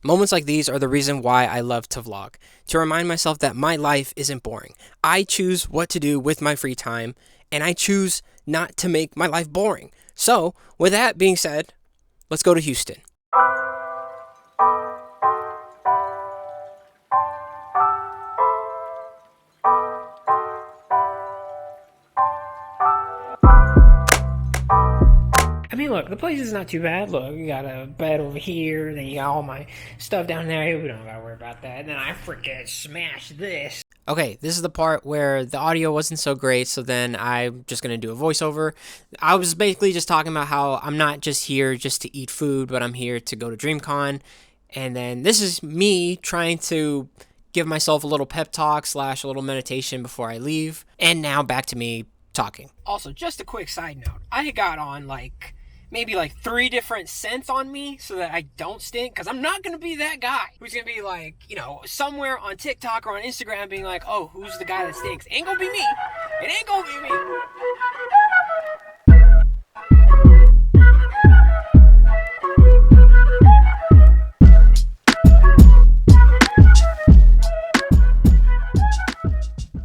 Moments like these are the reason why I love to vlog, to remind myself that my life isn't boring. I choose what to do with my free time, and I choose not to make my life boring. So, with that being said, let's go to Houston. I mean, look, the place is not too bad. Look, you got a bed over here, then you got all my stuff down there. We don't gotta worry about that. And then I freaking smash this. Okay, this is the part where the audio wasn't so great, so then I'm just gonna do a voiceover. I was basically just talking about how I'm not just here just to eat food, but I'm here to go to DreamCon. And then this is me trying to give myself a little pep talk slash a little meditation before I leave. And now back to me talking. Also, just a quick side note. I got on maybe 3 different scents on me so that I don't stink, because I'm not going to be that guy who's going to be somewhere on TikTok or on Instagram being like, oh, who's the guy that stinks? Ain't going to be me. It ain't going to be me.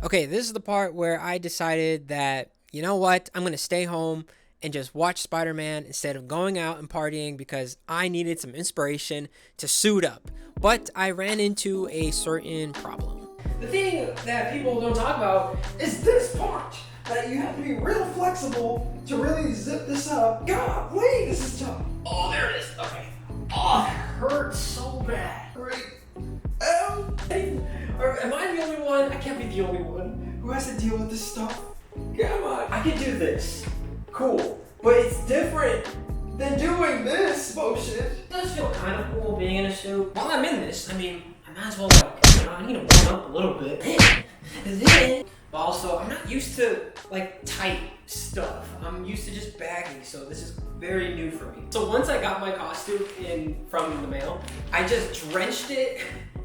Okay, this is the part where I decided that, you know what, I'm going to stay home and just watch Spider-Man instead of going out and partying because I needed some inspiration to suit up. But I ran into a certain problem. The thing that people don't talk about is this part, that you have to be real flexible to really zip this up. God, wait, this is tough. Oh, there it is. Okay. Oh, it hurts so bad. Great. Am I the only one? I can't be the only one who has to deal with this stuff. Come on. I can do this. Cool. But it's different than doing this motion. It does feel kind of cool being in a suit. While I'm in this, I mean, I might as well, I need to warm up a little bit. But also, I'm not used to, tight stuff. I'm used to just baggy, so this is very new for me. So once I got my costume from the mail, I just drenched it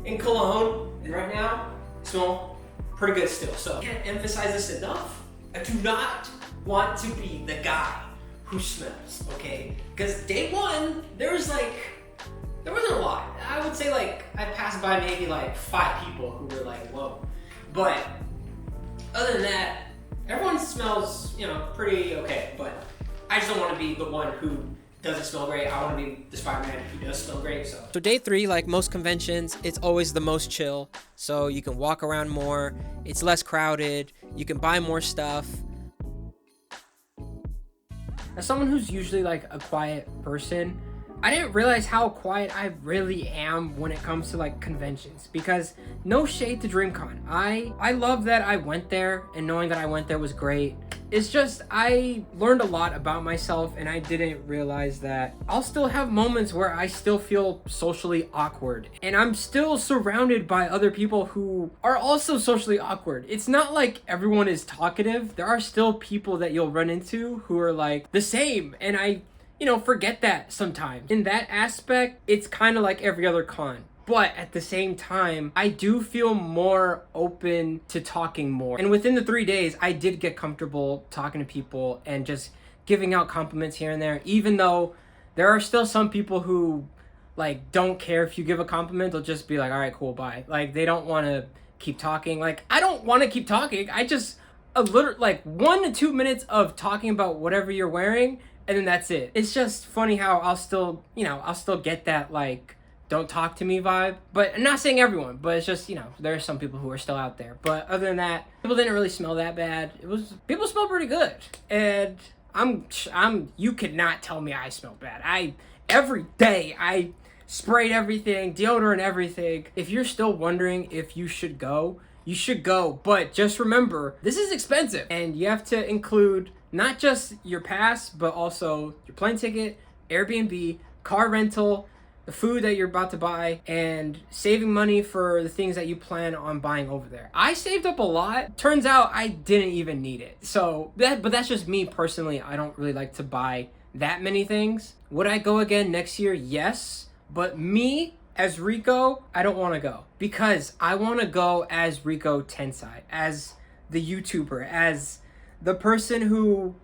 in cologne, and right now, I smell pretty good still. So I can't emphasize this enough. I do not want to be the guy who smells, okay? Because day one, there wasn't a lot. I would say I passed by maybe 5 people who were whoa. But other than that, everyone smells, pretty okay. But I just don't want to be the one who doesn't smell great. I want to be the Spider-Man who does smell great. So day 3, like most conventions, it's always the most chill. So you can walk around more. It's less crowded. You can buy more stuff. As someone who's usually a quiet person, I didn't realize how quiet I really am when it comes to conventions, because no shade to DreamCon. I love that I went there, and knowing that I went there was great. It's just I learned a lot about myself, and I didn't realize that I'll still have moments where I still feel socially awkward, and I'm still surrounded by other people who are also socially awkward. It's not like everyone is talkative. There are still people that you'll run into who are the same, and I forget that sometimes. In that aspect, it's kind of like every other con. But at the same time, I do feel more open to talking more. And within the 3 days, I did get comfortable talking to people and just giving out compliments here and there, even though there are still some people who don't care if you give a compliment. They'll just be all right, cool, bye. They don't want to keep talking. I don't want to keep talking. I just a little 1 to 2 minutes of talking about whatever you're wearing, and then that's it. It's just funny how I'll still get that don't talk to me vibe. But I'm not saying everyone, but it's just, there are some people who are still out there. But other than that, people didn't really smell that bad. People smell pretty good. And you could not tell me I smell bad. Every day I sprayed everything, deodorant, everything. If you're still wondering if you should go, you should go. But just remember, this is expensive, and you have to include not just your pass, but also your plane ticket, Airbnb, car rental, the food that you're about to buy, and saving money for the things that you plan on buying over there. I saved up a lot. Turns out I didn't even need it. But that's just me personally. I don't really like to buy that many things. Would I go again next year? Yes. But me, as Rico, I don't want to go. Because I want to go as Rico Tensai, as the YouTuber, as the person who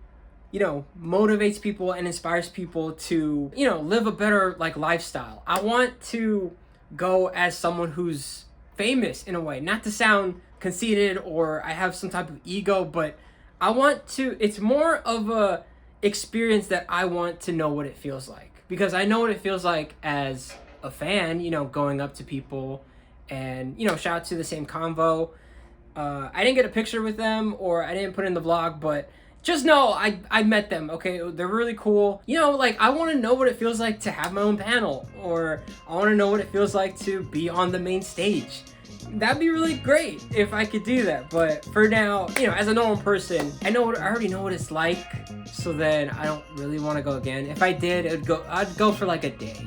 motivates people and inspires people to, live a better lifestyle. I want to go as someone who's famous in a way. Not to sound conceited or I have some type of ego, but I want to, it's more of a experience that I want to know what it feels like. Because I know what it feels like as a fan, you know, going up to people and, you know, shout out to the same convo. I didn't get a picture with them or I didn't put in the vlog, but just know I met them, okay? They're really cool. You know, like, I want to know what it feels like to have my own panel, or I want to know what it feels like to be on the main stage. That'd be really great if I could do that, but for now, you know, as a normal person, I already know what it's like, so then I don't really want to go again. If I did, I'd go for like a day.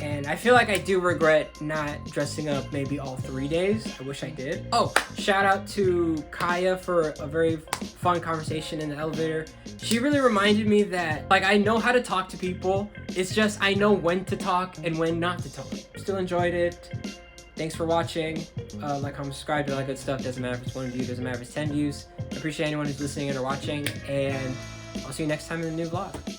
And I feel like I do regret not dressing up maybe all 3 days. I wish I did. Oh, shout out to Kaya for a very fun conversation in the elevator. She really reminded me that, like, I know how to talk to people. It's just I know when to talk and when not to talk. Still enjoyed it. Thanks for watching. Like, comment, subscribe, do all that good stuff. Doesn't matter if it's 1 view, doesn't matter if it's 10 views. I appreciate anyone who's listening or watching, and I'll see you next time in a new vlog.